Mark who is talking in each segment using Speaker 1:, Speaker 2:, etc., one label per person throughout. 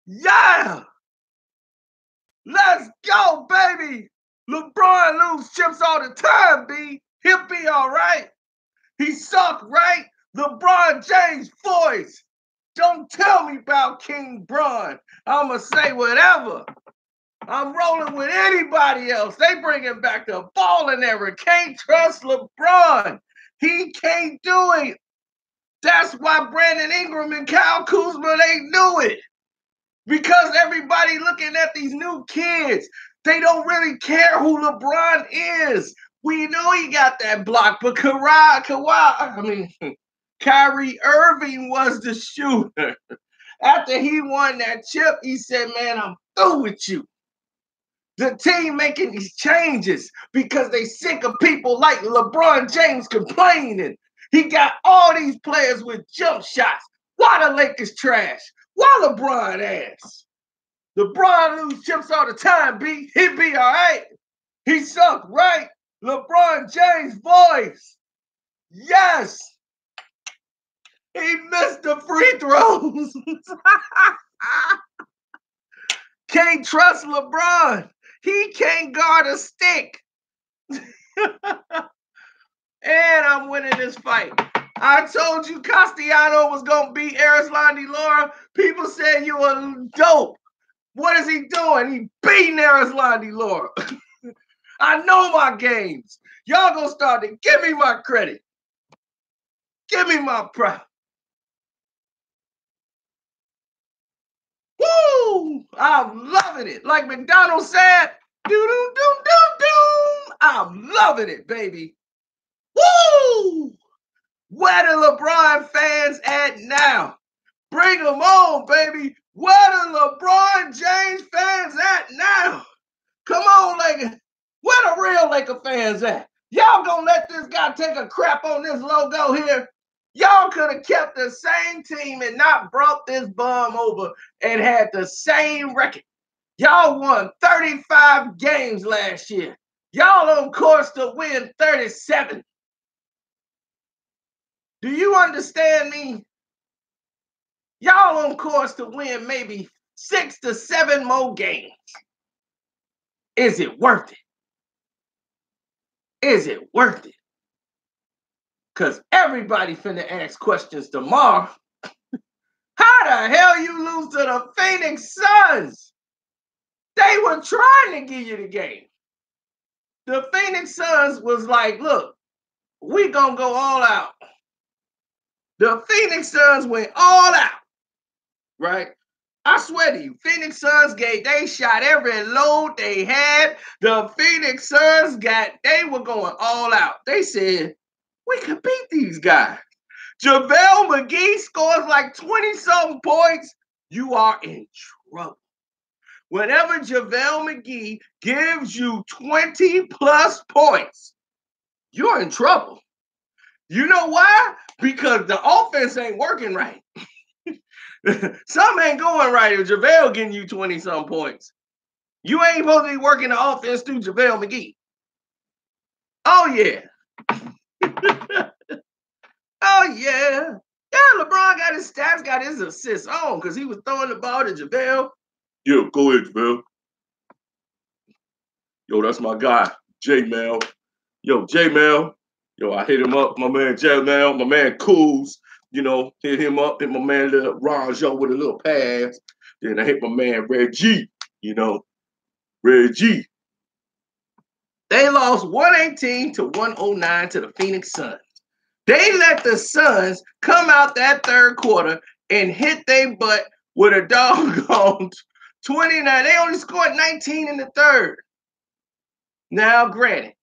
Speaker 1: Yeah! Let's go, baby! LeBron lose chips all the time, B. He'll be all right. He sucked, right? LeBron James voice. Don't tell me about King Bron. I'ma say whatever. I'm rolling with anybody else. They bringing back the balling era. Can't trust LeBron. He can't do it. That's why Brandon Ingram and Kyle Kuzma, they knew it. Because everybody looking at these new kids, they don't really care who LeBron is. We know he got that block, but Kyrie Irving was the shooter. After he won that chip, he said, man, I'm through with you. The team making these changes because they sick of people like LeBron James complaining. He got all these players with jump shots. Why the Lakers trash? Why LeBron ass? LeBron lose chips all the time, B. He be all right. He sucked, right? LeBron James voice. Yes. He missed the free throws. Can't trust LeBron. He can't guard a stick. And I'm winning this fight. I told you Castellano was going to beat Erislandy Laura. People said you were dope. What is he doing? He beating Erislandy Laura. I know my games. Y'all going to start to give me my credit. Give me my pride. Woo! I'm loving it. Like McDonald said, do-do-do-do-do. I'm loving it, baby. Woo! Where the LeBron fans at now? Bring them on, baby. Where the LeBron James fans at now? Come on, Lakers. Where the real Laker fans at? Y'all gonna let this guy take a crap on this logo here? Y'all could have kept the same team and not brought this bum over and had the same record. Y'all won 35 games last year. Y'all on course to win 37. Do you understand me? Y'all on course to win maybe 6 to 7 more games. Is it worth it? Is it worth it? Because everybody finna ask questions tomorrow. How the hell you lose to the Phoenix Suns? They were trying to give you the game. The Phoenix Suns was like, look, we gonna go all out. The Phoenix Suns went all out, right? I swear to you, Phoenix Suns they shot every load they had. The Phoenix Suns they were going all out. They said, we can beat these guys. JaVale McGee scores like 20-something points. You are in trouble. Whenever JaVale McGee gives you 20-plus points, you're in trouble. You know why? Because the offense ain't working right. Something ain't going right if JaVale getting you 20-some points. You ain't supposed to be working the offense through JaVale McGee. Oh, yeah. Oh, yeah. Yeah, LeBron got his stats, got his assists on because he was throwing the ball to JaVale. Yo, go ahead, JaVale. Yo, that's my guy, J-Mel. Yo, J-Mel. Yo, I hit him up, my man J-Mel, my man Cools. You know, hit him up, hit my man Rajo with a little pass. Then I hit my man Reggie, you know, Reggie. They lost 118 to 109 to the Phoenix Suns. They let the Suns come out that third quarter and hit their butt with a doggone 29. They only scored 19 in the third. Now, granted,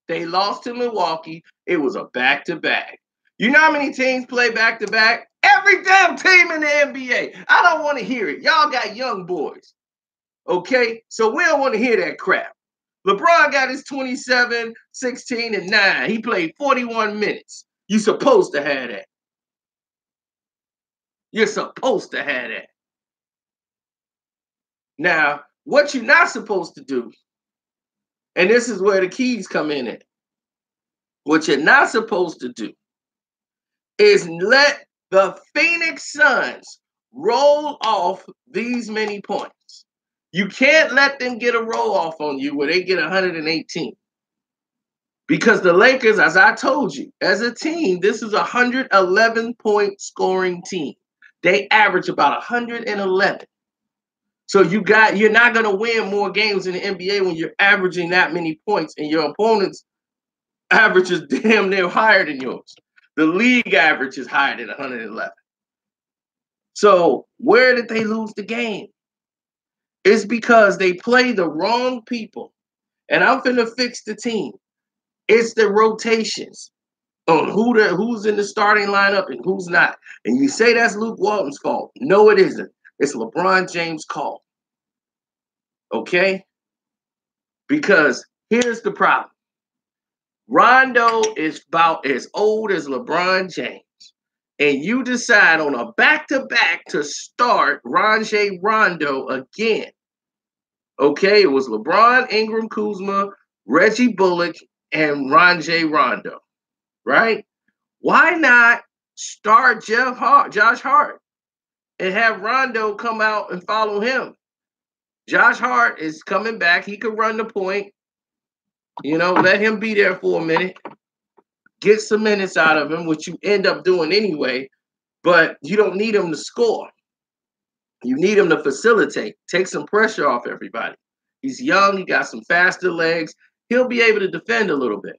Speaker 1: they lost to Milwaukee. It was a back-to-back. You know how many teams play back-to-back? Every damn team in the NBA. I don't want to hear it. Y'all got young boys. Okay? So we don't want to hear that crap. LeBron got his 27, 16, and 9. He played 41 minutes. You're supposed to have that. You're supposed to have that. Now, what you're not supposed to do, and this is where the keys come in at, what you're not supposed to do is let the Phoenix Suns roll off these many points. You can't let them get a roll off on you where they get 118. Because the Lakers, as I told you, as a team, this is a 111-point scoring team. They average about 111. So you're not going to win more games in the NBA when you're averaging that many points and your opponent's average is damn near higher than yours. The league average is higher than 111. So where did they lose the game? It's because they play the wrong people. And I'm finna fix the team. It's the rotations on who's in the starting lineup and who's not. And you say that's Luke Walton's fault. No, it isn't. It's LeBron James' call. Okay? Because here's the problem. Rondo is about as old as LeBron James. And you decide on a back-to-back to start Rondo again. Okay? It was LeBron, Ingram, Kuzma, Reggie Bullock, and Rondo. Right? Why not start Josh Hart, and have Rondo come out and follow him? Josh Hart is coming back. He could run the point. Let him be there for a minute. Get some minutes out of him, which you end up doing anyway, but you don't need him to score. You need him to facilitate, take some pressure off everybody. He's young. He got some faster legs. He'll be able to defend a little bit.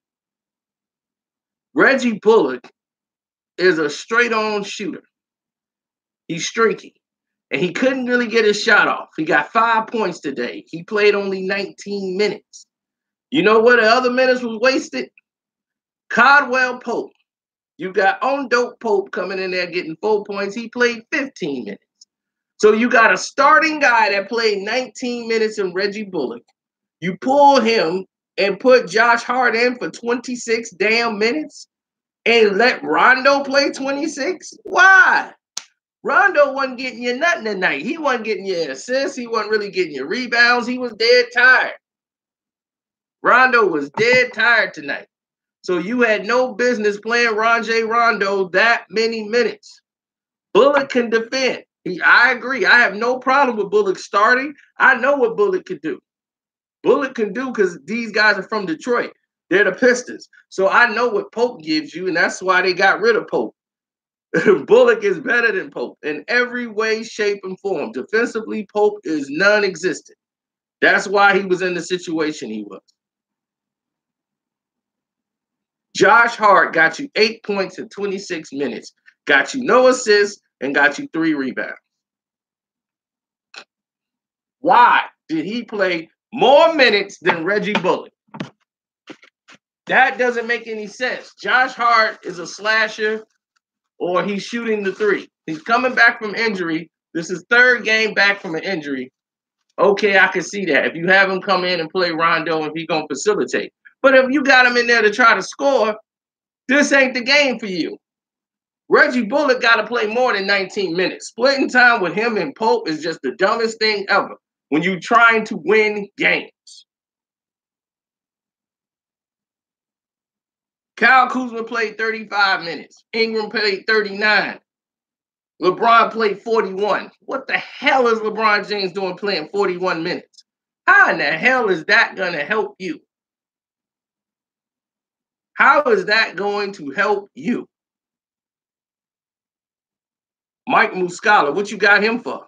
Speaker 1: Reggie Bullock is a straight-on shooter. He's streaky. And he couldn't really get his shot off. He got 5 points today. He played only 19 minutes. You know what the other minutes was wasted? Caldwell Pope. You got on-dope Pope coming in there getting 4 points. He played 15 minutes. So you got a starting guy that played 19 minutes in Reggie Bullock. You pull him and put Josh Hart in for 26 damn minutes and let Rondo play 26? Why? Rondo wasn't getting you nothing tonight. He wasn't getting you assists. He wasn't really getting you rebounds. He was dead tired. Rondo was dead tired tonight. So you had no business playing Rondo that many minutes. Bullock can defend. I agree. I have no problem with Bullock starting. I know what Bullock can do. Bullock can do because these guys are from Detroit. They're the Pistons. So I know what Pope gives you, and that's why they got rid of Pope. Bullock is better than Pope in every way, shape, and form. Defensively, Pope is non-existent. That's why he was in the situation he was. Josh Hart got you 8 points in 26 minutes, got you no assists, and got you 3 rebounds. Why did he play more minutes than Reggie Bullock? That doesn't make any sense. Josh Hart is a slasher, or he's shooting the 3. He's coming back from injury. This is 3rd game back from an injury. Okay, I can see that. If you have him come in and play Rondo, and he's going to facilitate. But if you got him in there to try to score, this ain't the game for you. Reggie Bullock got to play more than 19 minutes. Splitting time with him and Pope is just the dumbest thing ever when you're trying to win games. Kyle Kuzma played 35 minutes. Ingram played 39. LeBron played 41. What the hell is LeBron James doing playing 41 minutes? How in the hell is that going to help you? How is that going to help you? Mike Muscala, what you got him for?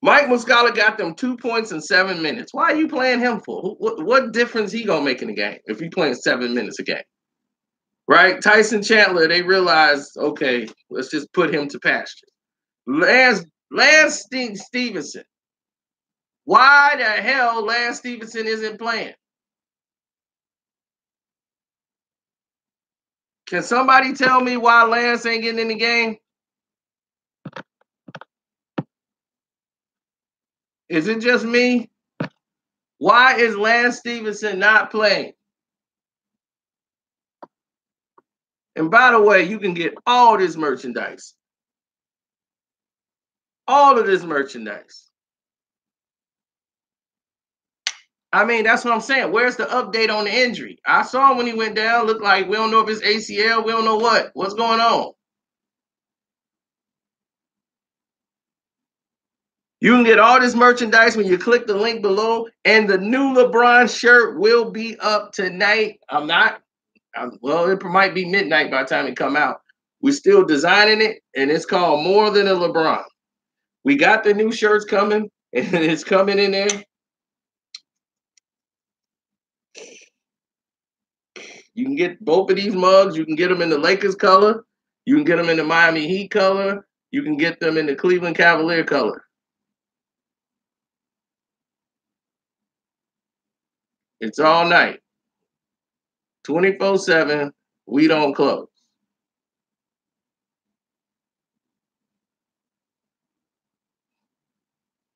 Speaker 1: Mike Muscala got them 2 points in 7 minutes. Why are you playing him for? What difference he going to make in the game if he playing 7 minutes a game? Right? Tyson Chandler, they realized, okay, let's just put him to pasture. Lance Stevenson. Why the hell Lance Stevenson isn't playing? Can somebody tell me why Lance ain't getting in the game? Is it just me? Why is Lance Stevenson not playing? And by the way, you can get all this merchandise. All of this merchandise. I mean, that's what I'm saying. Where's the update on the injury? I saw him when he went down. Looked like we don't know if it's ACL. We don't know what. What's going on? You can get all this merchandise when you click the link below, and the new LeBron shirt will be up tonight. Well, it might be midnight by the time it come out. We're still designing it, and it's called More Than a LeBron. We got the new shirts coming, and it's coming in there. You can get both of these mugs. You can get them in the Lakers color. You can get them in the Miami Heat color. You can get them in the Cleveland Cavalier color. It's all night. 24/7. We don't close.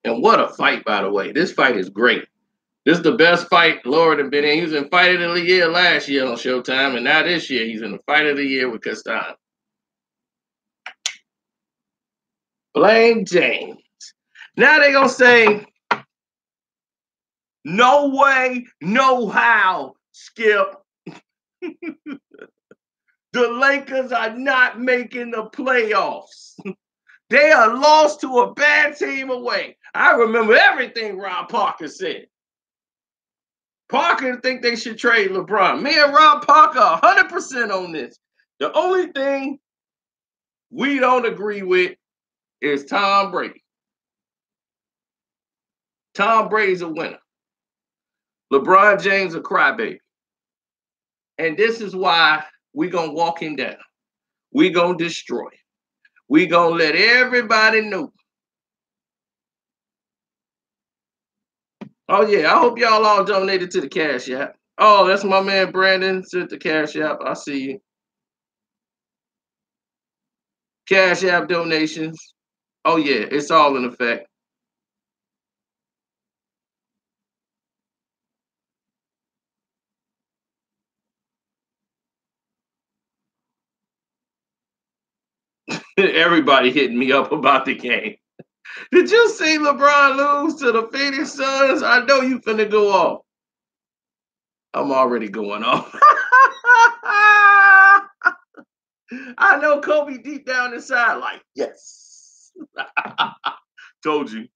Speaker 1: And what a fight, by the way. This fight is great. This is the best fight Lord has been in. He was in Fight of the Year last year on Showtime, and now this year he's in the Fight of the Year with Castan. Blame James. Now they're going to say, no way, no how, Skip. The Lakers are not making the playoffs. They are lost to a bad team away. I remember everything Rob Parker said. Parker think they should trade LeBron. Me and Rob Parker 100% on this. The only thing we don't agree with is Tom Brady. Tom Brady's a winner. LeBron James a crybaby. And this is why we're going to walk him down. We're going to destroy him. We're going to let everybody know. Oh, yeah, I hope y'all all donated to the Cash App. Oh, that's my man Brandon sent the Cash App. I see you. Cash App donations. Oh, yeah, it's all in effect. Everybody hitting me up about the game. Did you see LeBron lose to the Phoenix Suns? I know you finna go off. I'm already going off. I know Kobe deep down inside, like, yes. Told you.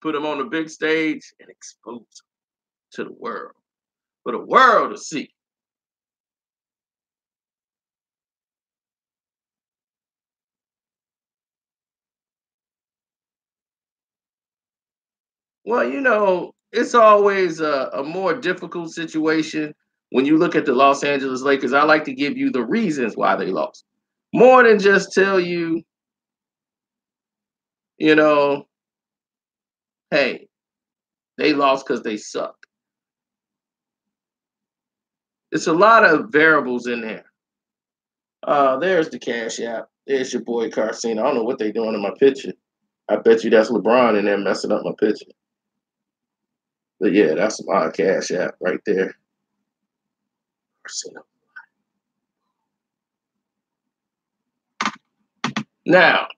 Speaker 1: Put him on the big stage and expose him to the world. For the world to see. Well, you know, it's always a more difficult situation when you look at the Los Angeles Lakers. I like to give you the reasons why they lost. More than just tell you, you know, hey, they lost because they sucked. It's a lot of variables in there. There's the Cash App. There's your boy Carcino. I don't know what they're doing in my picture. I bet you that's LeBron in there messing up my picture. But yeah, that's my Cash App right there. Carcino. Now,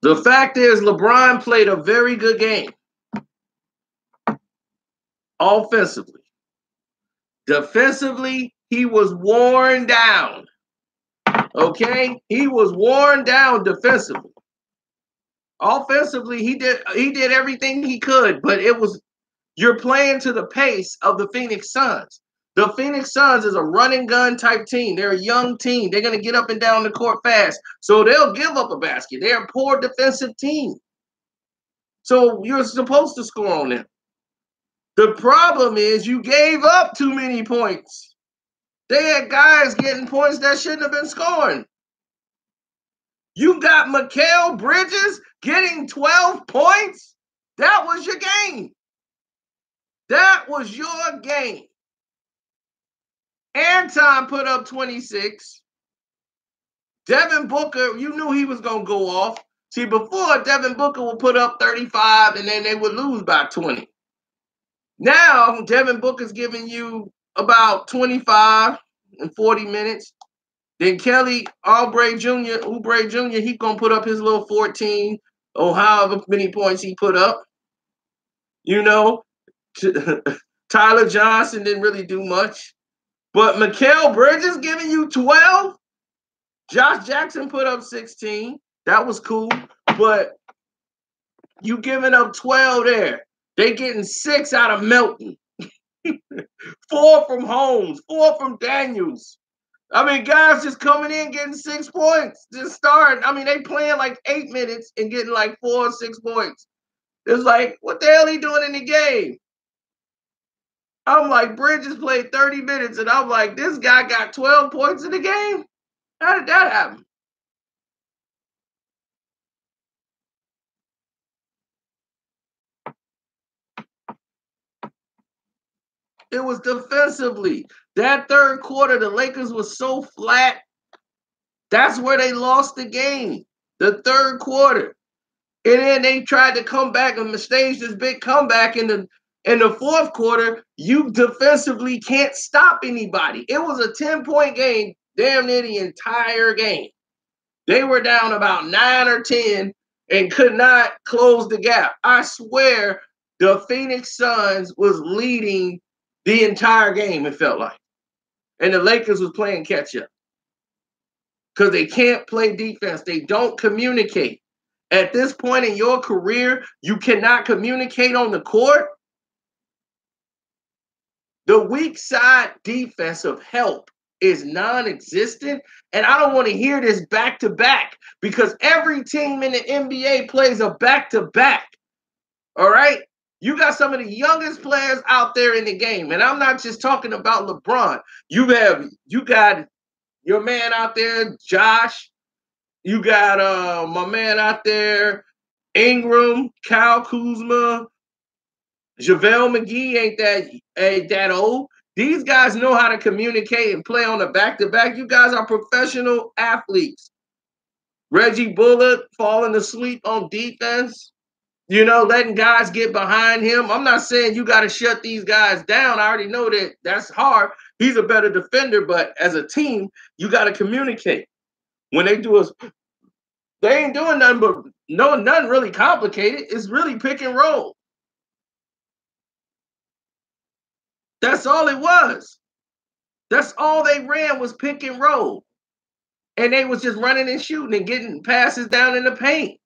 Speaker 1: the fact is LeBron played a very good game. Offensively. Defensively, he was worn down. Okay? He was worn down defensively. Offensively, he did everything he could, but you're playing to the pace of the Phoenix Suns. The Phoenix Suns is a run and gun type team. They're a young team. They're going to get up and down the court fast. So they'll give up a basket. They're a poor defensive team. So you're supposed to score on them. The problem is you gave up too many points. They had guys getting points that shouldn't have been scoring. You got Mikal Bridges getting 12 points. That was your game. That was your game. Anton put up 26. Devin Booker, you knew he was going to go off. See, before, Devin Booker would put up 35 and then they would lose by 20. Now, Devin Booker's giving you about 25 in 40 minutes. Then Kelly Oubre Jr., he going to put up his little 14 or however many points he put up. You know, Tyler Johnson didn't really do much. But Mikal Bridges giving you 12? Josh Jackson put up 16. That was cool. But you giving up 12 there. They getting 6 out of Melton. 4 from Holmes. 4 from Daniels. I mean, guys just coming in getting 6 points. Just starting. I mean, they playing like 8 minutes and getting like 4 or 6 points. It's like, what the hell he doing in the game? I'm like, Bridges played 30 minutes, and I'm like, this guy got 12 points in the game? How did that happen? It was defensively. That third quarter, the Lakers was so flat. That's where they lost the game. The third quarter. And then they tried to come back and stage this big comeback in the fourth quarter. You defensively can't stop anybody. It was a 10-point game damn near the entire game. They were down about 9 or 10 and could not close the gap. I swear the Phoenix Suns was leading the entire game, it felt like. And the Lakers was playing catch up. Because they can't play defense. They don't communicate. At this point in your career, you cannot communicate on the court. The weak side defensive help is non-existent. And I don't want to hear this back-to-back because every team in the NBA plays a back-to-back. All right? You got some of the youngest players out there in the game. And I'm not just talking about LeBron. You got your man out there, Josh. You got my man out there, Ingram, Kyle Kuzma, JaVale McGee ain't that old. These guys know how to communicate and play on the back-to-back. You guys are professional athletes. Reggie Bullock falling asleep on defense, letting guys get behind him. I'm not saying you got to shut these guys down. I already know that that's hard. He's a better defender, but as a team, you got to communicate. When they ain't doing nothing but nothing really complicated. It's really pick and roll. That's all it was. That's all they ran was pick and roll. And they was just running and shooting and getting passes down in the paint.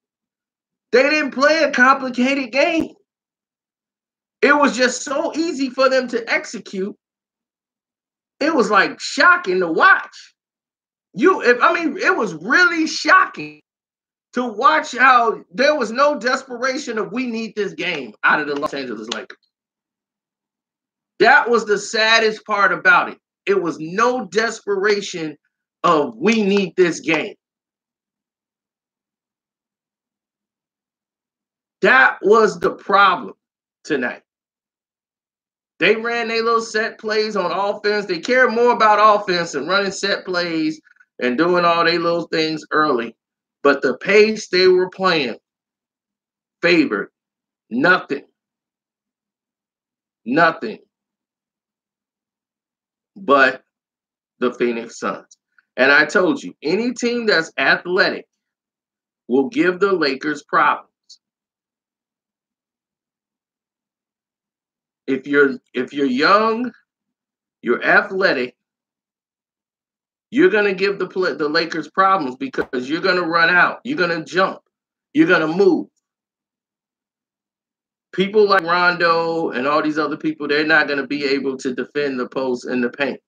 Speaker 1: They didn't play a complicated game. It was just so easy for them to execute. It was like shocking to watch. It was really shocking to watch how there was no desperation of we need this game out of the Los Angeles Lakers. That was the saddest part about it. It was no desperation of we need this game. That was the problem tonight. They ran their little set plays on offense. They cared more about offense and running set plays and doing all their little things early. But the pace they were playing favored nothing but the Phoenix Suns. And I told you, any team that's athletic will give the Lakers problems. If you're young, you're athletic, you're going to give the Lakers problems because you're going to run out. You're going to jump. You're going to move. People like Rondo and all these other people, they're not going to be able to defend the post and the paint.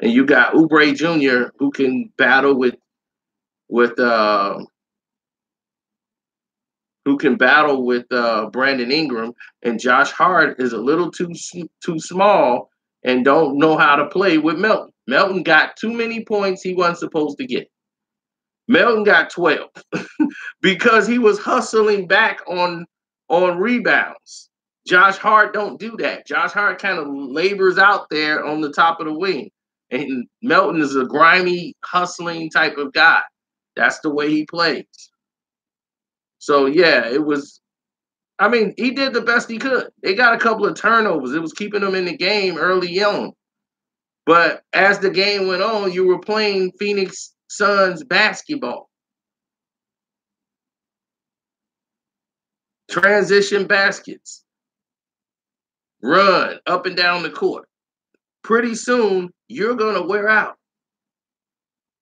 Speaker 1: And you got Oubre Jr. who can battle with Brandon Ingram, and Josh Hart is a little too small and don't know how to play with Melton. Melton got too many points he wasn't supposed to get. Melton got 12 because he was hustling back on rebounds. Josh Hart don't do that. Josh Hart kind of labors out there on the top of the wing. And Melton is a grimy, hustling type of guy. That's the way he plays. So, yeah, he did the best he could. They got a couple of turnovers. It was keeping them in the game early on. But as the game went on, you were playing Phoenix Suns basketball. Transition baskets. Run up and down the court. pretty soon you're going to wear out.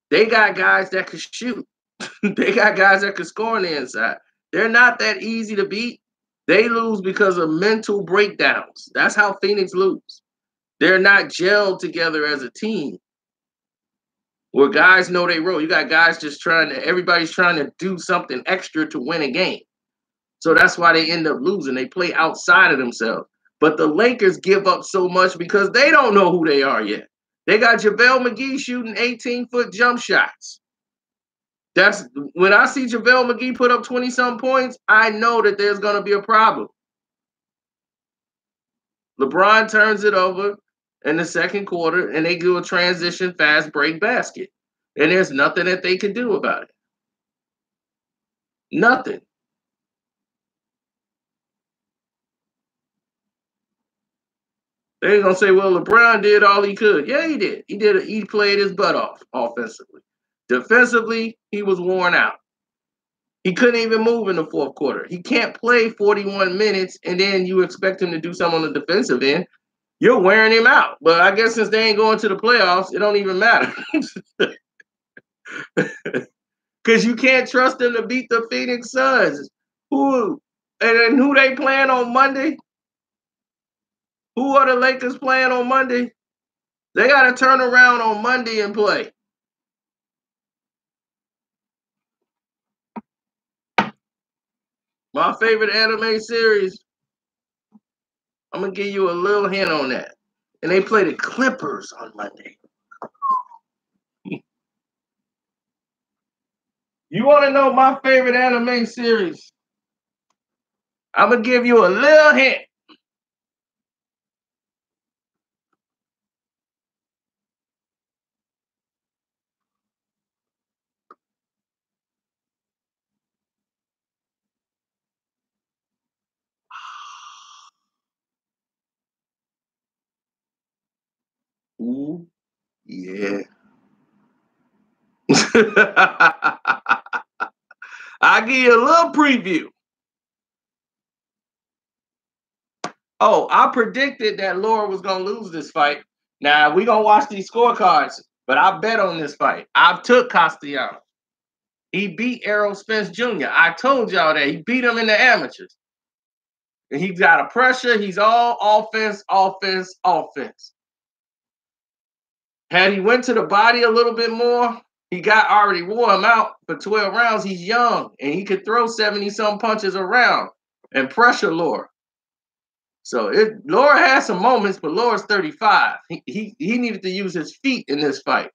Speaker 1: They got guys that can shoot. They got guys that can score on the inside. They're not that easy to beat. They lose because of mental breakdowns. That's how Phoenix lose. They're not gelled together as a team. Where guys know their role. You got guys just everybody's trying to do something extra to win a game. So that's why they end up losing. They play outside of themselves. But the Lakers give up so much because they don't know who they are yet. They got JaVale McGee shooting 18-foot jump shots. That's when I see JaVale McGee put up 20-some points, I know that there's going to be a problem. LeBron turns it over in the second quarter, and they do a transition fast break basket. And there's nothing that they can do about it. Nothing. They're going to say, well, LeBron did all he could. Yeah, he did. He played his butt off offensively. Defensively, he was worn out. He couldn't even move in the fourth quarter. He can't play 41 minutes, and then you expect him to do something on the defensive end. You're wearing him out. But I guess since they ain't going to the playoffs, it don't even matter. Because you can't trust them to beat the Phoenix Suns. Who they playing on Monday? Who are the Lakers playing on Monday? They got to turn around on Monday and play. My favorite anime series, I'm going to give you a little hint on that. And they play the Clippers on Monday. You want to know my favorite anime series? I'm going to give you a little hint. Ooh, yeah. I'll give you a little preview. Oh, I predicted that Laura was going to lose this fight. Now, we're going to watch these scorecards, but I bet on this fight. I took Castellanos. He beat Errol Spence Jr. I told y'all that. He beat him in the amateurs. And he got a pressure. He's all offense, offense, offense. Had he went to the body a little bit more, he already wore him out for 12 rounds. He's young, and he could throw 70-some punches around and pressure Laura. So Laura had some moments, but Laura's 35. He needed to use his feet in this fight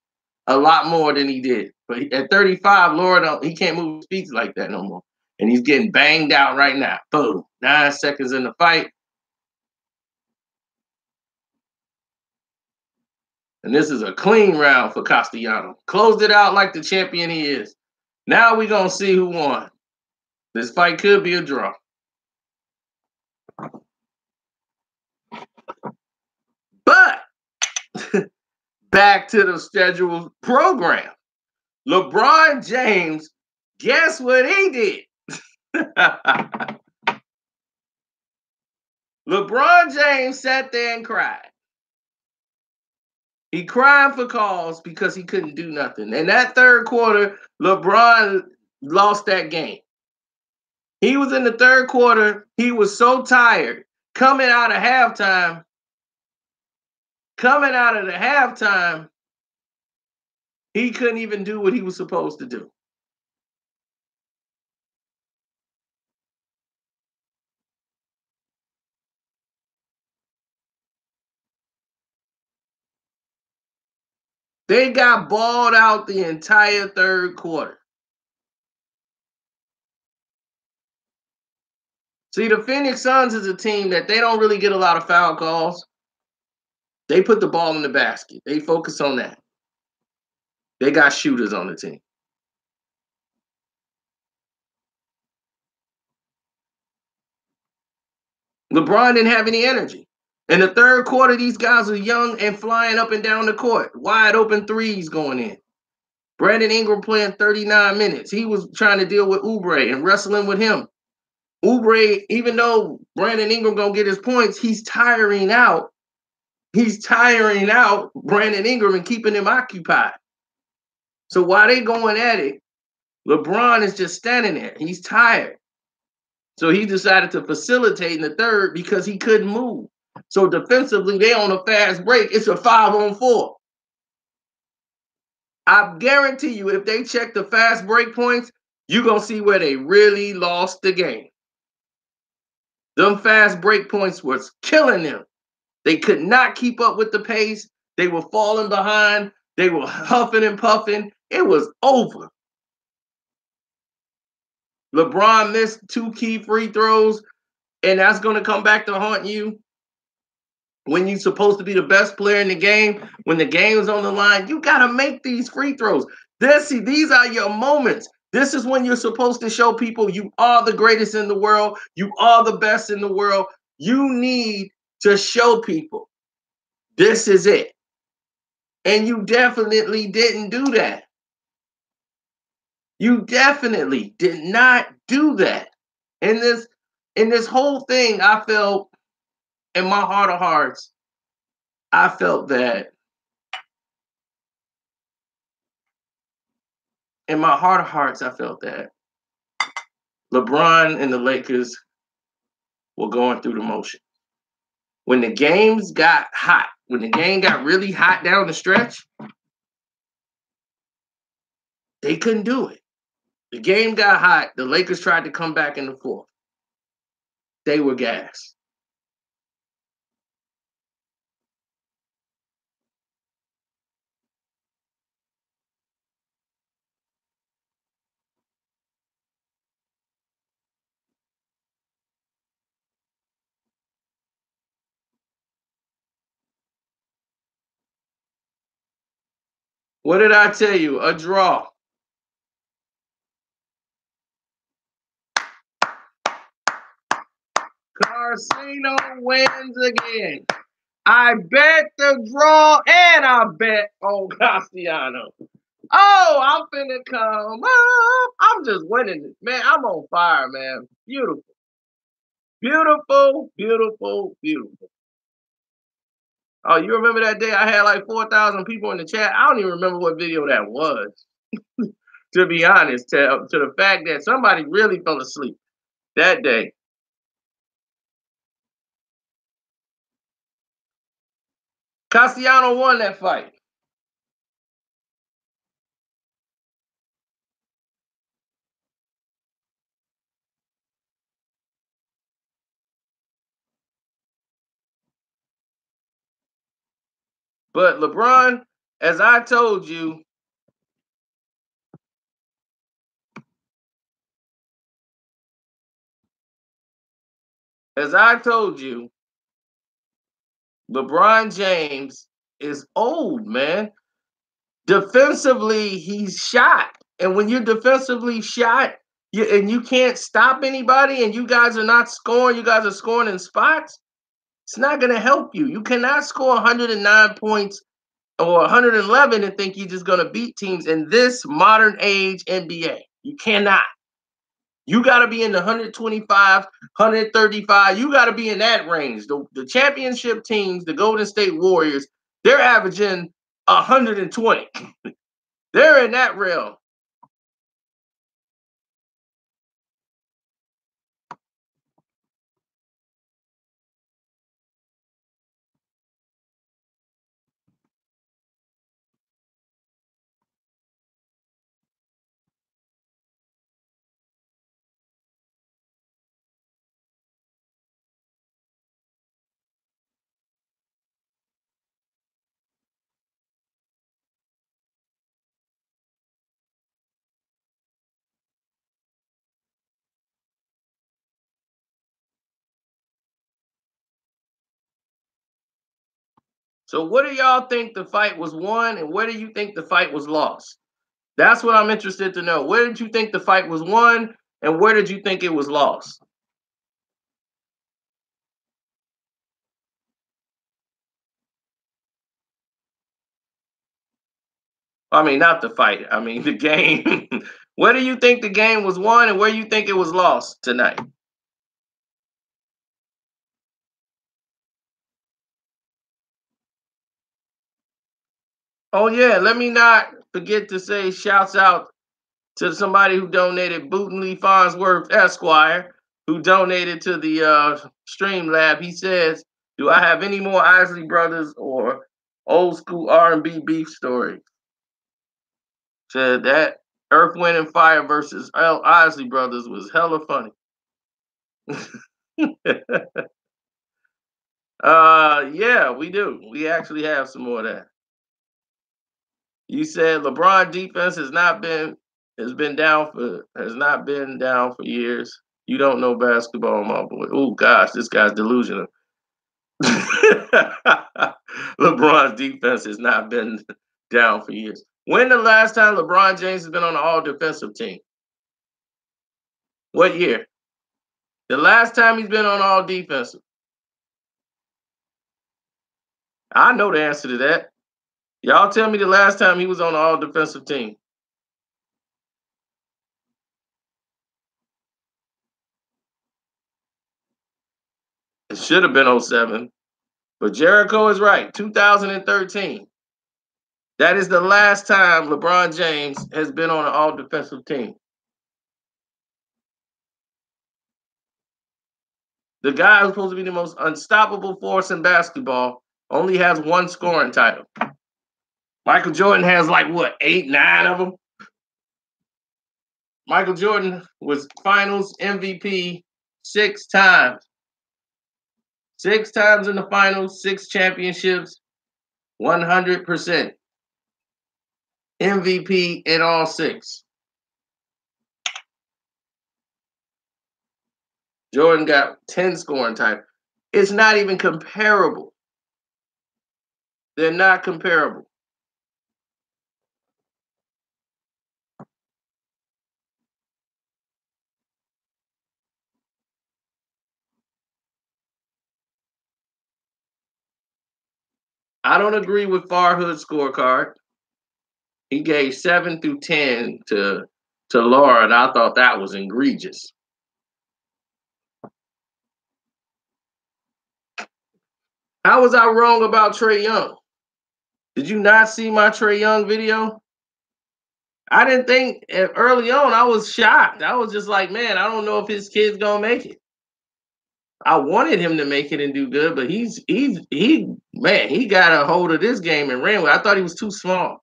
Speaker 1: a lot more than he did. But at 35, Laura he can't move his feet like that no more. And he's getting banged out right now. Boom. 9 seconds in the fight. And this is a clean round for Castellanos. Closed it out like the champion he is. Now we're going to see who won. This fight could be a draw. But back to the scheduled program. LeBron James, guess what he did? LeBron James sat there and cried. He cried for cause because he couldn't do nothing. And that third quarter, LeBron lost that game. He was in the third quarter. He was so tired. Coming out of the halftime, he couldn't even do what he was supposed to do. They got balled out the entire third quarter. See, the Phoenix Suns is a team that they don't really get a lot of foul calls. They put the ball in the basket. They focus on that. They got shooters on the team. LeBron didn't have any energy. In the third quarter, these guys are young and flying up and down the court. Wide open threes going in. Brandon Ingram playing 39 minutes. He was trying to deal with Oubre and wrestling with him. Oubre, even though Brandon Ingram going to get his points, he's tiring out. he's tiring out Brandon Ingram and keeping him occupied. So while they going at it, LeBron is just standing there. He's tired. So he decided to facilitate in the third because he couldn't move. So defensively, they on a fast break. It's a 5-on-4. I guarantee you, if they check the fast break points, you're going to see where they really lost the game. Them fast break points was killing them. They could not keep up with the pace. They were falling behind. They were huffing and puffing. It was over. LeBron missed 2 key free throws, and that's going to come back to haunt you. When you're supposed to be the best player in the game, when the game is on the line, you got to make these free throws. These are your moments. This is when you're supposed to show people you are the greatest in the world. You are the best in the world. You need to show people this is it. And you definitely didn't do that. You definitely did not do that. In this whole thing, I felt in my heart of hearts, I felt that in my heart of hearts, I felt that LeBron and the Lakers were going through the motion. When the games got hot, when the game got really hot down the stretch, they couldn't do it. The game got hot. The Lakers tried to come back in the fourth. They were gassed. What did I tell you? A draw. Casino wins again. I bet the draw and I bet on Castellano. Oh, I'm finna come up. I'm just winning this, man. I'm on fire, man. Beautiful. Beautiful, beautiful, beautiful. Oh, you remember that day I had like 4,000 people in the chat? I don't even remember what video that was. To be honest, to the fact that somebody really fell asleep that day. Castellano won that fight. But LeBron, as I told you, LeBron James is old, man. Defensively, he's shot. And when you're defensively shot, and you can't stop anybody, and you guys are not scoring, you guys are scoring in spots, it's not going to help you. You cannot score 109 points or 111 and think you're just going to beat teams in this modern age NBA. You cannot. You got to be in the 125, 135. You got to be in that range. The championship teams, the Golden State Warriors, they're averaging 120. They're in that realm. So what do y'all think the fight was won, and where do you think the fight was lost? That's what I'm interested to know. Where did you think the fight was won, and where did you think it was lost? I mean, not the fight. I mean, the game. Where do you think the game was won, and where you think it was lost tonight?
Speaker 2: Oh yeah, let me not forget to say shouts out to somebody who donated, Bootenley Farnsworth Esquire, who donated to the Stream Lab. He says, "Do I have any more Isley Brothers or old school R&B beef stories?" Said that Earth, Wind, and Fire versus Isley Brothers was hella funny. Yeah, we do. We actually have some more of that. You said LeBron defense has not been down for years. You don't know basketball, my boy. Oh gosh, this guy's delusional. LeBron's defense has not been down for years. When the last time LeBron James has been on an all defensive team? What year? The last time he's been on all defensive. I know the answer to that. Y'all tell me the last time he was on an all defensive team. It should have been 07. But Jericho is right. 2013. That is the last time LeBron James has been on an all defensive team. The guy who's supposed to be the most unstoppable force in basketball only has one scoring title. Michael Jordan has like what, 8, 9 of them? Michael Jordan was finals MVP 6 times. 6 times in the finals, 6 championships, 100%. MVP in all 6. Jordan got 10 scoring titles. It's not even comparable. They're not comparable. I don't agree with Farhood's scorecard. He gave 7 through 10 to Laura, and I thought that was egregious. How was I wrong about Trae Young? Did you not see my Trae Young video? I didn't think early on. I was shocked. I was just like, man, I don't know if his kid's gonna make it. I wanted him to make it and do good, but he got a hold of this game and ran with it. I thought he was too small.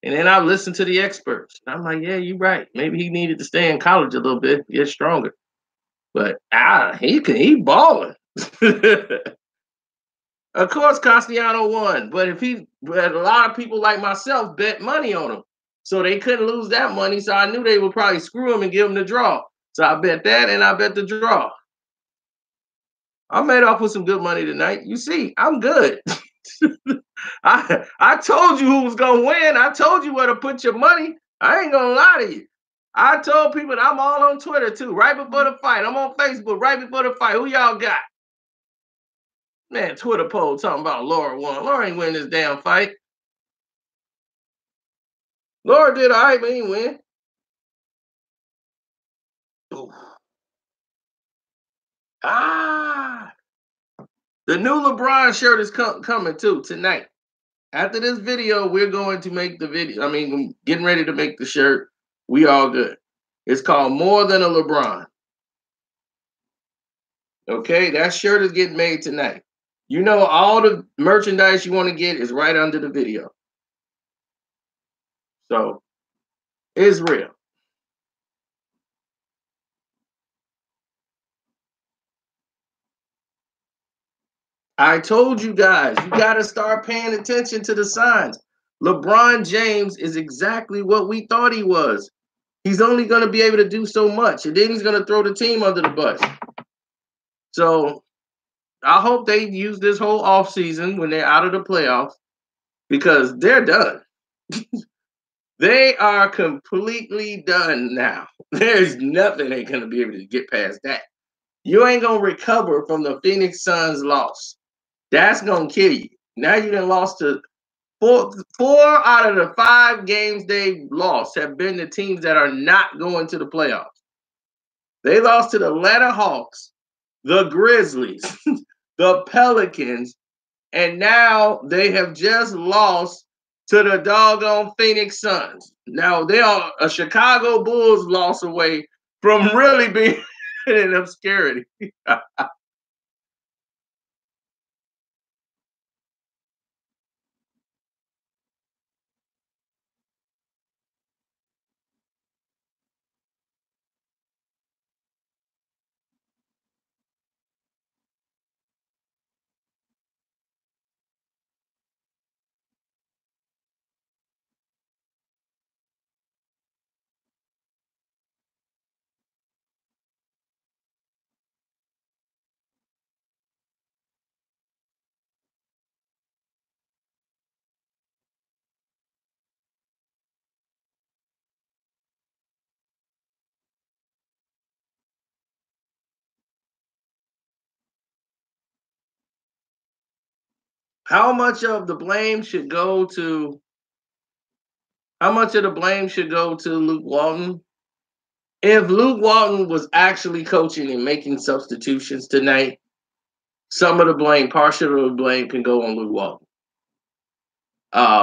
Speaker 2: And then I listened to the experts. And I'm like, yeah, you're right. Maybe he needed to stay in college a little bit, get stronger. But he balling. Of course, Castellano won, but a lot of people like myself bet money on him, so they couldn't lose that money. So I knew they would probably screw him and give him the draw. So I bet that, and I bet the draw. I made off with some good money tonight. You see, I'm good. I told you who was gonna win. I told you where to put your money. I ain't gonna lie to you. I told people that I'm all on Twitter too. Right before the fight, I'm on Facebook. Right before the fight, who y'all got? Man, Twitter poll talking about Laura won. Laura ain't win this damn fight. Laura did all right, but he ain't win. Ooh. The new LeBron shirt is coming too tonight. After this video, we're going to make the video. I mean, getting ready to make the shirt. We all good. It's called More Than a LeBron. Okay, that shirt is getting made tonight. You know, all the merchandise you want to get is right under the video. So, it's real. I told you guys, you got to start paying attention to the signs. LeBron James is exactly what we thought he was. He's only going to be able to do so much, and then he's going to throw the team under the bus. So I hope they use this whole offseason when they're out of the playoffs, because they're done. They are completely done now. There's nothing they're going to be able to get past that. You ain't going to recover from the Phoenix Suns loss. That's going to kill you. Now you done lost to four out of the 5 games they've lost have been the teams that are not going to the playoffs. They lost to the Atlanta Hawks, the Grizzlies, the Pelicans, And now they have just lost to the doggone Phoenix Suns. Now they are a Chicago Bulls loss away from really being in obscurity. How much of the blame should go to Luke Walton? If Luke Walton was actually coaching and making substitutions tonight, some of the blame, partial of the blame, can go on Luke Walton.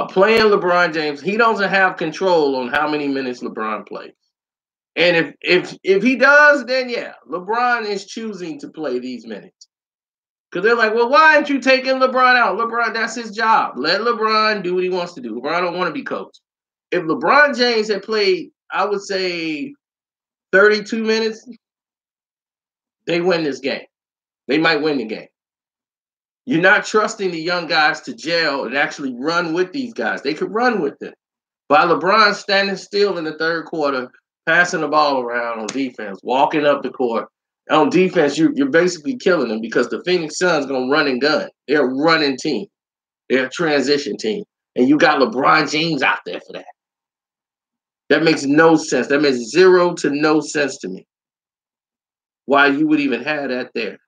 Speaker 2: Playing LeBron James, he doesn't have control on how many minutes LeBron plays. And if he does, then yeah, LeBron is choosing to play these minutes. Because they're like, well, why aren't you taking LeBron out? LeBron, that's his job. Let LeBron do what he wants to do. LeBron don't want to be coached. If LeBron James had played, I would say 32 minutes, they win this game. They might win the game. You're not trusting the young guys to gel and actually run with these guys. They could run with them. While LeBron standing still in the third quarter, passing the ball around on defense, walking up the court. On defense, you're basically killing them because the Phoenix Suns going to run and gun. They're a running team. They're a transition team. And you got LeBron James out there for that. That makes no sense. That makes zero to no sense to me. Why you would even have that there.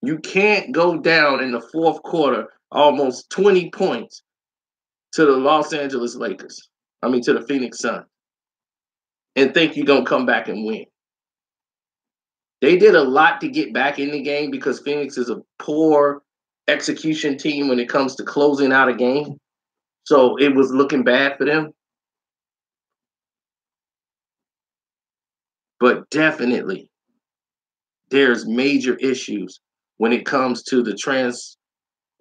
Speaker 2: You can't go down in the fourth quarter almost 20 points to the Los Angeles Lakers. To the Phoenix Suns. And think you're going to come back and win. They did a lot to get back in the game because Phoenix is a poor execution team when it comes to closing out a game. So it was looking bad for them. But definitely, there's major issues when it comes to the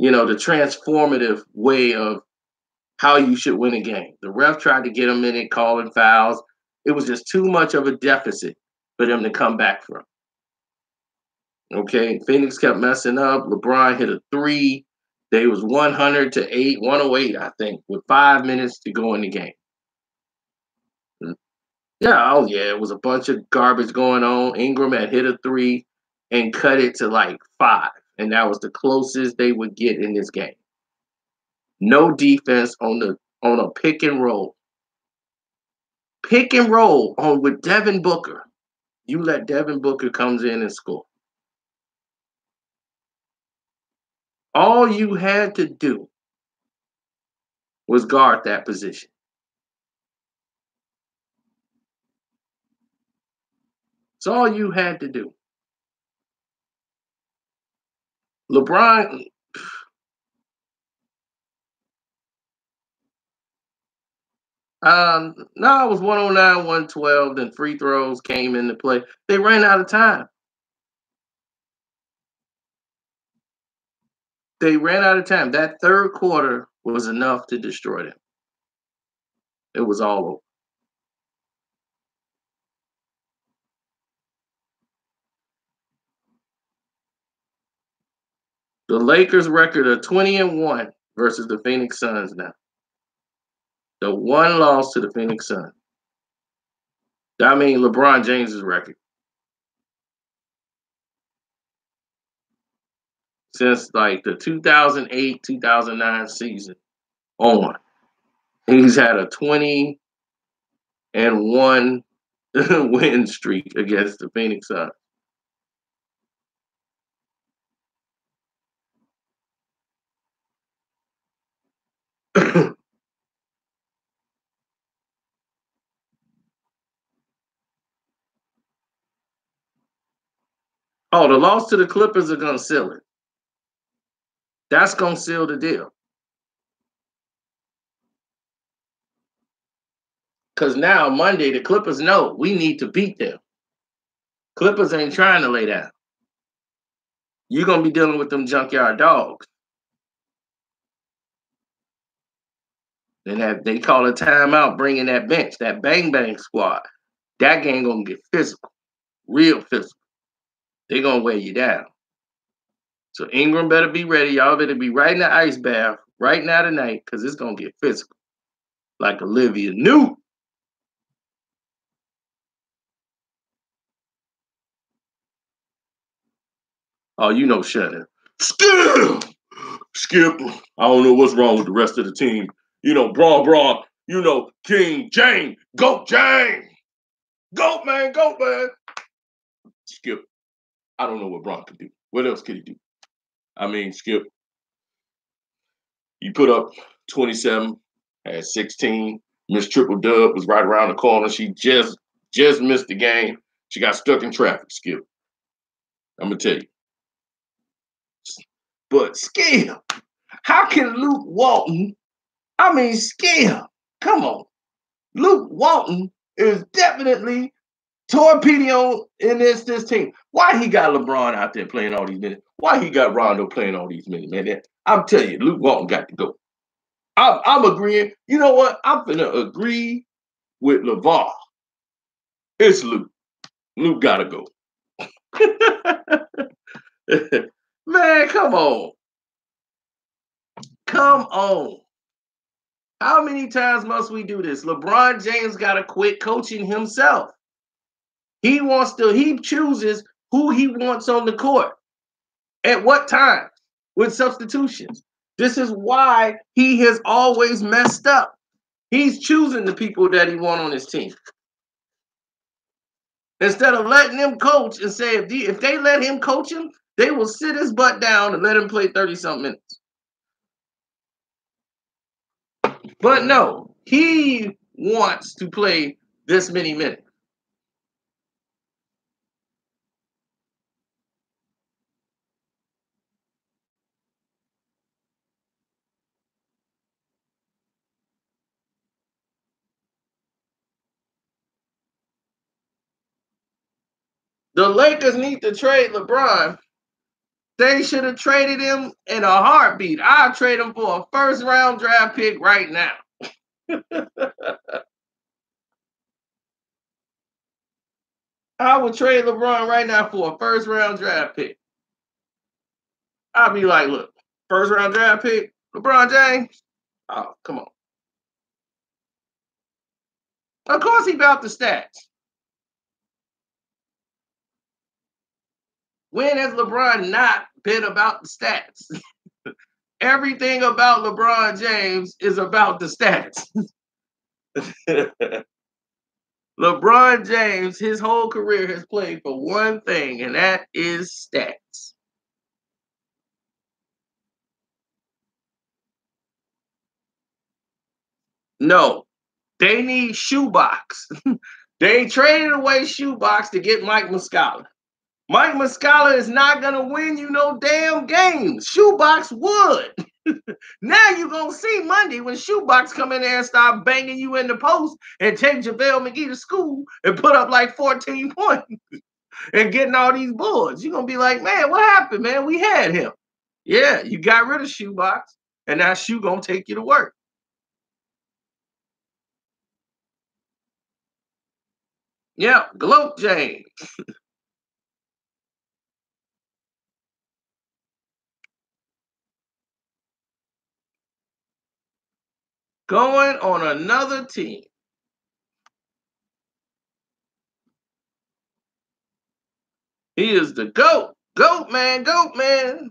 Speaker 2: transformative way of how you should win a game. The ref tried to get them in it, calling fouls. It was just too much of a deficit for them to come back from. Okay, Phoenix kept messing up. LeBron hit a three. They was 108, I think, with 5 minutes to go in the game. Yeah, oh yeah, it was a bunch of garbage going on. Ingram had hit a three and cut it to like 5, and that was the closest they would get in this game. No defense on a pick and roll. Pick and roll on with Devin Booker. You let Devin Booker comes in and score. All you had to do was guard that position. It's all you had to do. LeBron, no, it was 109, 112, then free throws came into play. They ran out of time. That third quarter was enough to destroy them. It was all over. The Lakers record of 20-1 versus the Phoenix Suns now. The one loss to the Phoenix Suns. LeBron James's record. Since like the 2008-2009 season on. He's had a 20-1 win streak against the Phoenix Suns. Oh, the loss to the Clippers are going to seal it. That's going to seal the deal. Because now, Monday, the Clippers know we need to beat them. Clippers ain't trying to lay down. You're going to be dealing with them junkyard dogs. And that they call a timeout, bringing that bench, that bang squad. That game going to get physical, real physical. They're going to weigh you down. So Ingram better be ready. Y'all better be right in the ice bath right now tonight because it's going to get physical. Like Olivia Newt. Oh, you know Shannon. Skip. I don't know what's wrong with the rest of the team. You know, Braun. You know, King James. Goat James. Goat man. Skip. I don't know what Braun could do. What else could he do? I mean, Skip. You put up 27, had 16. Miss Triple Dub was right around the corner. She just missed the game. She got stuck in traffic, Skip. I'm going to tell you. But Skip, how can Luke Walton, Skip, come on. Luke Walton is definitely torpedo in this team. Why he got LeBron out there playing all these minutes? Why he got Rondo playing all these minutes, man? I'm telling you, Luke Walton got to go. I'm agreeing. You know what? I'm going to agree with LeVar. It's Luke. Luke got to go. Man, come on. Come on. How many times must we do this? LeBron James got to quit coaching himself. He chooses who he wants on the court. At what time? With substitutions. This is why he has always messed up. He's choosing the people that he wants on his team. Instead of letting him coach and say, if they let him coach him, they will sit his butt down and let him play 30-something minutes. But no, he wants to play this many minutes. The Lakers need to trade LeBron. They should have traded him in a heartbeat. I'll trade him for a first-round draft pick right now. I would trade LeBron right now for a first-round draft pick. I'll be like, look, first-round draft pick, LeBron James. Oh, come on. Of course he about the stats. When has LeBron not been about the stats? Everything about LeBron James is about the stats. LeBron James, his whole career has played for one thing, and that is stats. No, they need Shoebox. They traded away Shoebox to get Mike Muscala. Mike Muscala is not going to win you no damn games. Shoebox would. Now you're going to see Monday when Shoebox come in there and start banging you in the post and take JaVale McGee to school and put up like 14 points and getting all these boards. You're going to be like, man, what happened, man? We had him. Yeah, you got rid of Shoebox, and now Shoe going to take you to work. Yeah, Gloat James. Going on another team. He is the GOAT. GOAT man.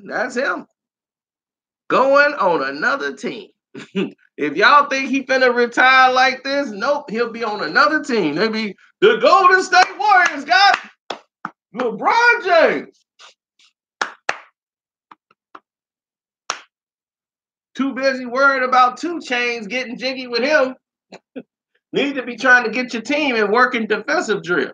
Speaker 2: That's him. Going on another team. If y'all think he finna retire like this, nope, he'll be on another team. They be the Golden State Warriors got LeBron James. Too busy worried about 2 Chainz getting jiggy with him. Need to be trying to get your team and working defensive drill.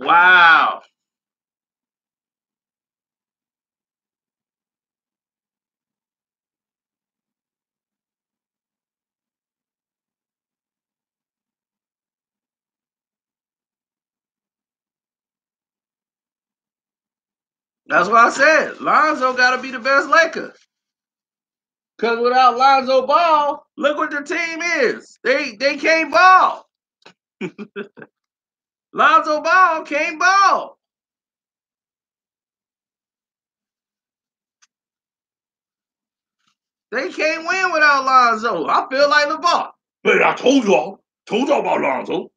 Speaker 2: Wow. That's what I said. Lonzo got to be the best Laker. Because without Lonzo Ball, look what their team is. They can't ball. Lonzo Ball can't ball. They can't win without Lonzo. I feel like LeBron. But I told y'all about Lonzo.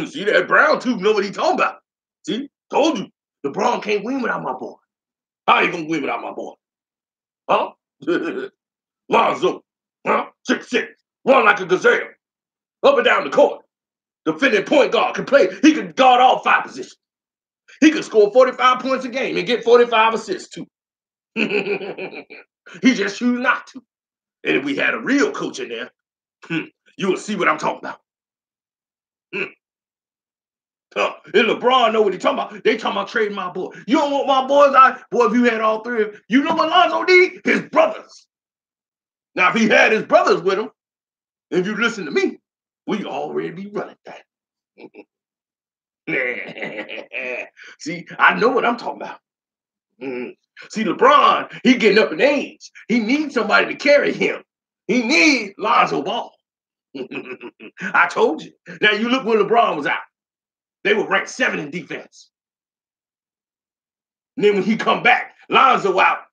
Speaker 2: See that brown tooth, nobody talking about. See, told you. LeBron can't win without my boy. How you gonna win without my boy? Huh? Lonzo, huh? 6'6", run like a gazelle, up and down the court. Defending point guard can play. He can guard all 5 positions. He can score 45 points a game and get 45 assists too. He just choose not to. And if we had a real coach in there, you will see what I'm talking about. And LeBron know what he's talking about. They talking about trading my boy. You don't want my boys? Boy, if you had all 3 of them, you know what Lonzo need? His brothers. Now, if he had his brothers with him, if you listen to me, we already be running that. See, I know what I'm talking about. See, LeBron, he getting up in age. He needs somebody to carry him. He needs Lonzo Ball. I told you. Now, you look when LeBron was out. They were ranked 7 in defense. And then when he come back, Lonzo out,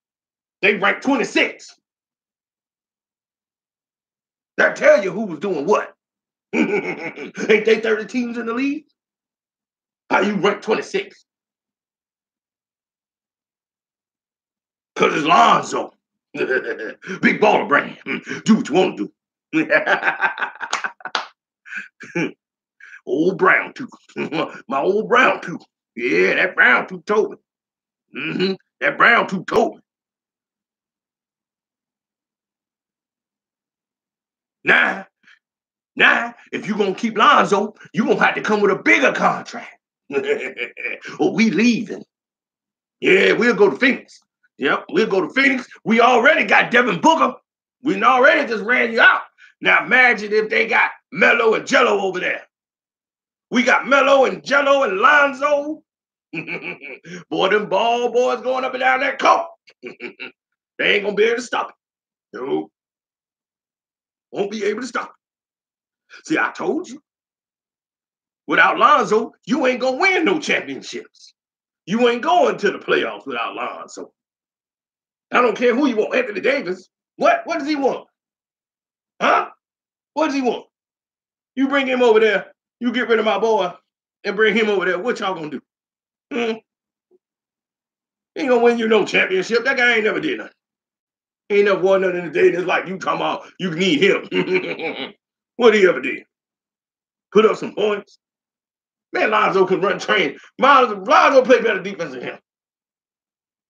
Speaker 2: they ranked 26. That tell you who was doing what. Ain't they 30 teams in the league? How you rank 26? Because it's Lonzo. Big baller brain. Do what you want to do. Old brown tooth. My old brown tooth. Yeah, that brown tooth told me. That brown tooth told me. Now, if you're going to keep Lonzo, you're going to have to come with a bigger contract. Or we leaving. Yeah, we'll go to Phoenix. Yep, we'll go to Phoenix. We already got Devin Booker. We already just ran you out. Now imagine if they got Melo and Jello over there. We got Melo and Jello and Lonzo. Boy, them ball boys going up and down that court. They ain't going to be able to stop it. No. Won't be able to stop it. See, I told you. Without Lonzo, you ain't going to win no championships. You ain't going to the playoffs without Lonzo. I don't care who you want. Anthony Davis. What does he want? Huh? What does he want? You bring him over there. You get rid of my boy and bring him over there. What y'all gonna do? He ain't gonna win you no championship. That guy ain't never did nothing. He ain't never won nothing in the day in his life. You talking about you need him. What he ever did? Put up some points. Man, Lonzo can run train. Lonzo play better defense than him.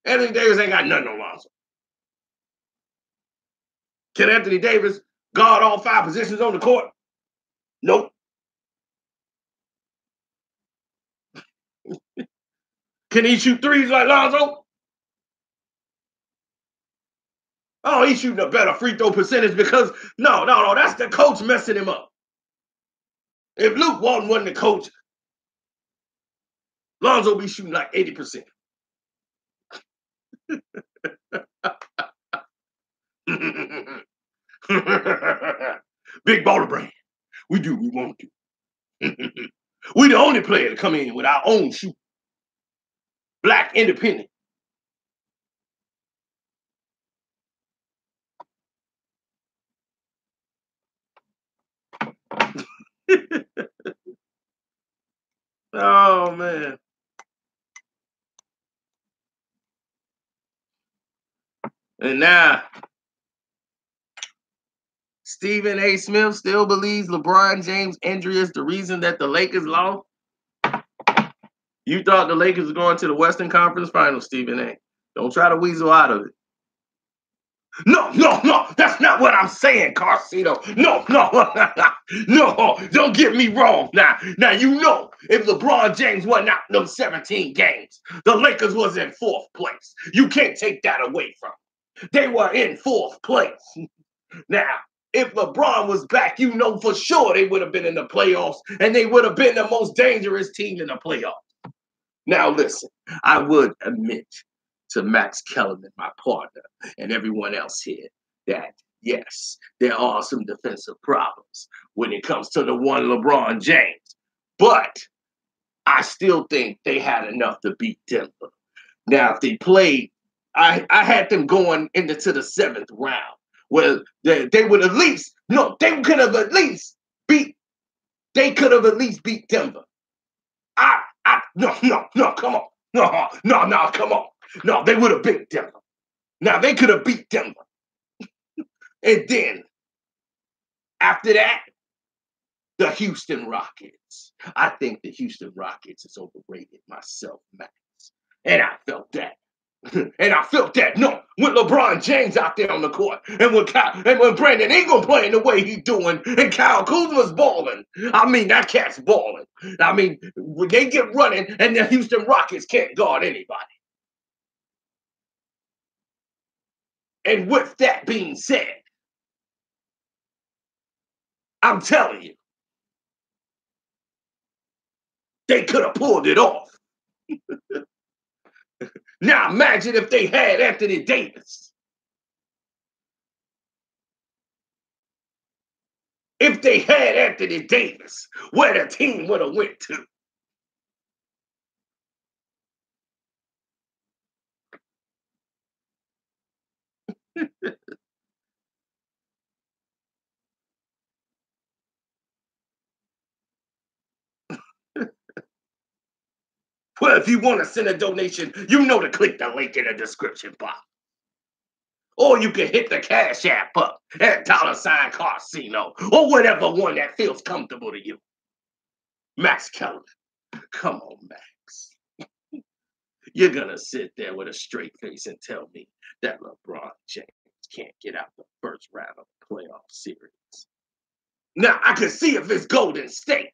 Speaker 2: Anthony Davis ain't got nothing on Lonzo. Can Anthony Davis guard all 5 positions on the court? Nope. Can he shoot threes like Lonzo? Oh, he's shooting a better free throw percentage because no, that's the coach messing him up. If Luke Walton wasn't the coach, Lonzo be shooting like 80%. Big baller brain. We do what we want to. We the only player to come in with our own shoe. Black, independent. Oh, man. And now, Stephen A. Smith still believes LeBron James' injury is the reason that the Lakers lost. You thought the Lakers were going to the Western Conference Finals, Stephen A. Don't try to weasel out of it.
Speaker 1: No, no, no, that's not what I'm saying, Carcino. No, no, no, don't get me wrong. Now, you know, if LeBron James wasn't out in them 17 games, the Lakers was in fourth place. You can't take that away from them. They were in fourth place. Now, if LeBron was back, you know for sure they would have been in the playoffs, and they would have been the most dangerous team in the playoffs. Now, listen, I would admit to Max Kellerman, my partner, and everyone else here, that yes, there are some defensive problems when it comes to the one LeBron James, but I still think they had enough to beat Denver. Now, if they played, I had them going into the seventh round. Well, they would at least, no, they could have at least beat Denver. No, come on. No, come on. No, they would have beat Denver. Now, they could have beat Denver. And then, after that, the Houston Rockets. I think the Houston Rockets is overrated myself, Max. And I felt that. No, with LeBron James out there on the court, and when Brandon Ingram playing the way he's doing, and Kyle Kuzma's balling. I mean, that cat's balling. I mean, when they get running, and the Houston Rockets can't guard anybody. And with that being said, I'm telling you, they could have pulled it off. Now imagine if they had Anthony Davis. If they had Anthony Davis, where the team would have went to. Well, if you want to send a donation, you know to click the link in the description box. Or you can hit the Cash App up at $ Carcino, or whatever one that feels comfortable to you. Max Kellerman, come on, Max. You're going to sit there with a straight face and tell me that LeBron James can't get out the first round of the playoff series. Now, I can see if it's Golden State.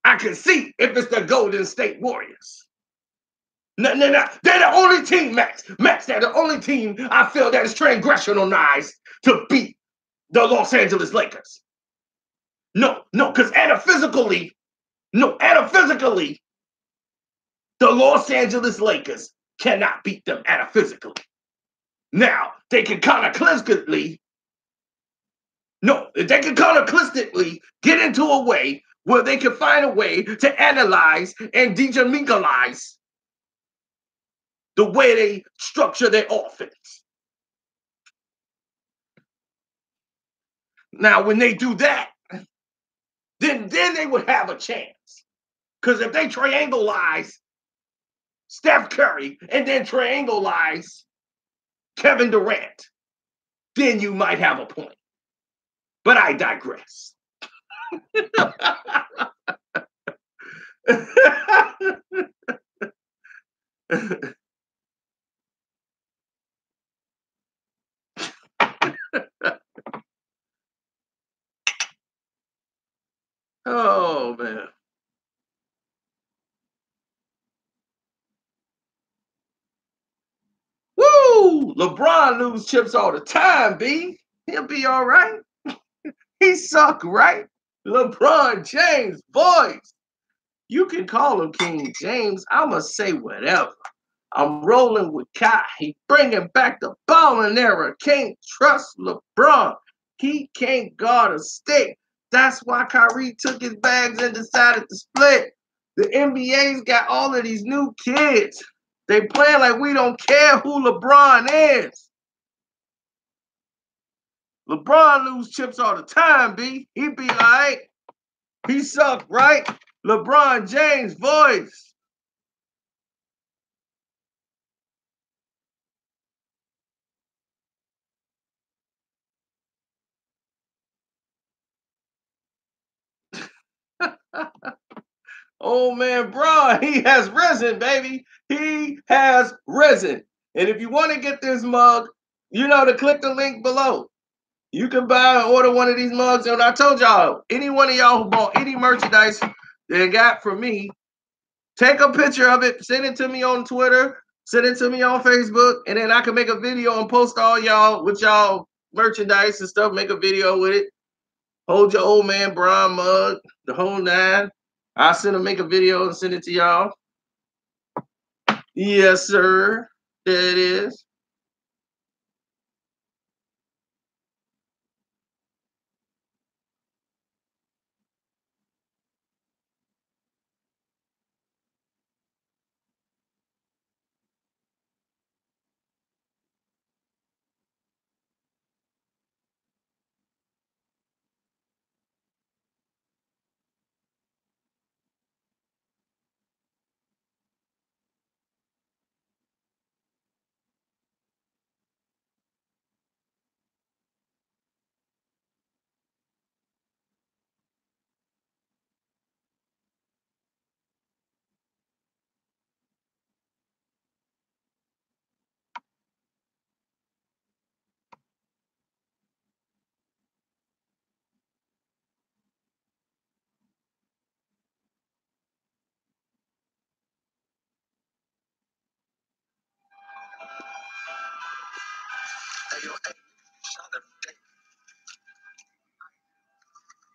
Speaker 1: I can see if it's the Golden State Warriors. No. They're the only team, Max. They're the only team I feel that is transgressionalized to beat the Los Angeles Lakers. No, because anaphysically, the Los Angeles Lakers cannot beat them anaphysically. Now, they can cataclysmically get into a way where they can find a way to analyze and degenicalize the way they structure their offense. Now, when they do that, then they would have a chance. Because if they triangleize Steph Curry and then triangleize Kevin Durant, then you might have a point. But I digress. Oh, man. Woo! LeBron lose chips all the time, B. He'll be all right. He suck, right? LeBron James, boys. You can call him King James. I'ma say whatever. I'm rolling with Kai. He bringing back the balling era. Can't trust LeBron. He can't guard a stick. That's why Kyrie took his bags and decided to split. The NBA's got all of these new kids. They play like we don't care who LeBron is. LeBron lose chips all the time, B. He be like, he suck, right? LeBron James voice. Oh man, bro, he has risen, baby. He has risen.
Speaker 2: And if you want to get this mug, you know to click the link below. You can buy and order one of these mugs. And I told y'all, any one of y'all who bought any merchandise that got from me, take a picture of it, send it to me on Twitter, send it to me on Facebook, and then I can make a video and post all y'all with y'all merchandise and stuff, make a video with it. Hold your old man Bron mug, the whole nine. I'll send him, make a video and send it to y'all. Yes, sir. There it is.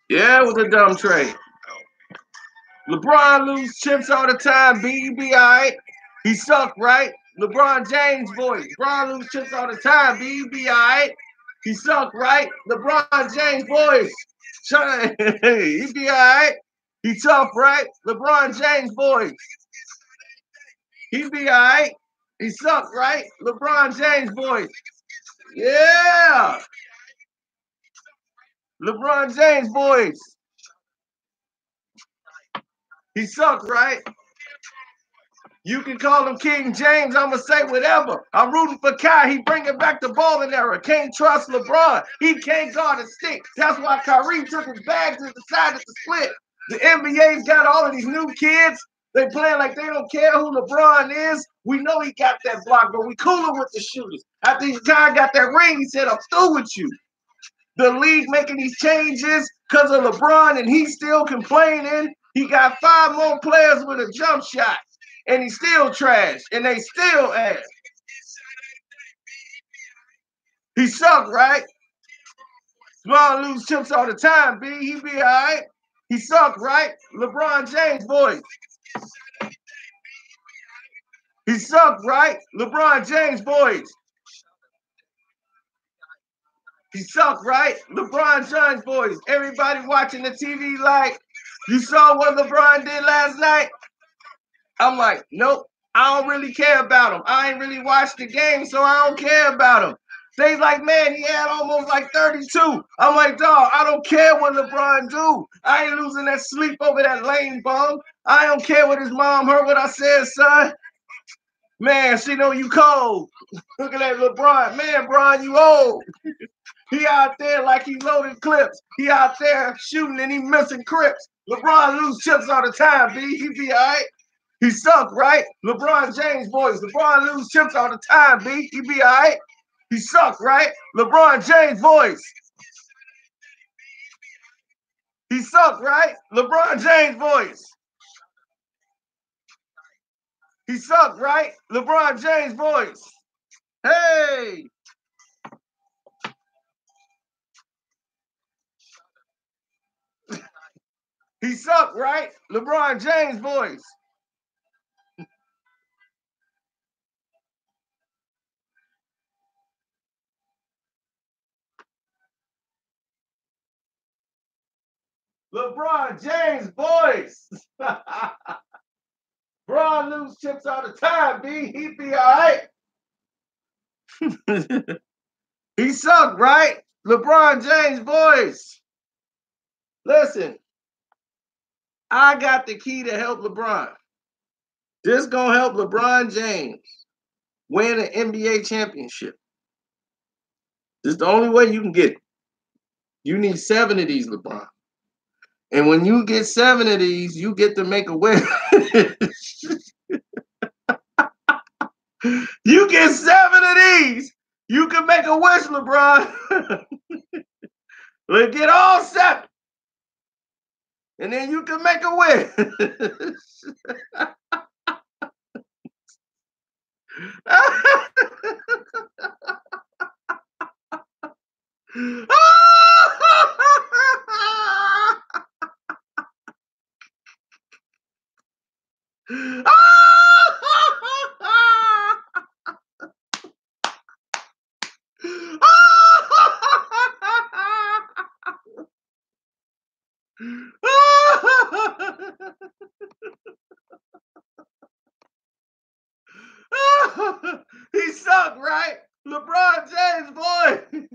Speaker 2: Yeah, it was a dumb trade. LeBron lose chips all the time. B, be all right. He sucked, right? LeBron James voice. LeBron lose chips all the time. B, be all right. He sucked, right? LeBron James voice. He be all right. He tough, right? LeBron James voice. He be all right. He sucked, right? LeBron James voice. Yeah. LeBron James voice. He sucked, right? You can call him King James. I'm going to say whatever. I'm rooting for Kai. He bringing back the balling era. Can't trust LeBron. He can't guard a stick. That's why Kyrie took his bags and decided to split. The NBA's got all of these new kids. They playing like they don't care who LeBron is. We know he got that block, but we cooler with the shooters. After Kai got that ring, he said, I'm through with you. The league making these changes because of LeBron, and he's still complaining. He got 5 more players with a jump shot. And he's still trash, and they still ass. He sucked, right? LeBron lose chips all the time, B. He be all right. He sucked, right? LeBron James voice. He sucked, right? LeBron James voice. He sucked, right? LeBron James voice. Everybody watching the TV like, you saw what LeBron did last night? I'm like, nope, I don't really care about him. I ain't really watched the game, so I don't care about him. They like, man, he had almost like 32. I'm like, dog, I don't care what LeBron do. I ain't losing that sleep over that lame bum. I don't care what his mom heard what I said, son. Man, she know you cold. Look at that LeBron. Man, Bron, you old. He out there like he loaded clips. He out there shooting and he missing crips. LeBron lose chips all the time, B. He be all right. He sucked, right? LeBron James voice. LeBron lose chips all the time, B. He be all right. He sucked, right? LeBron James voice. He sucked, right? LeBron James voice. He sucked, right? LeBron James voice. Hey. He sucked, right? LeBron James voice. LeBron James voice. Bron lose chips all the time, B. He be all right. He sucked, right? LeBron James voice. Listen, I got the key to help LeBron. This gonna help LeBron James win an NBA championship. This is the only way you can get it. You need 7 of these, LeBron. And when you get 7 of these, you get to make a wish. You get 7 of these. You can make a wish, LeBron. Let's get all 7. And then you can make a wish. He sucked, right? LeBron James, boy.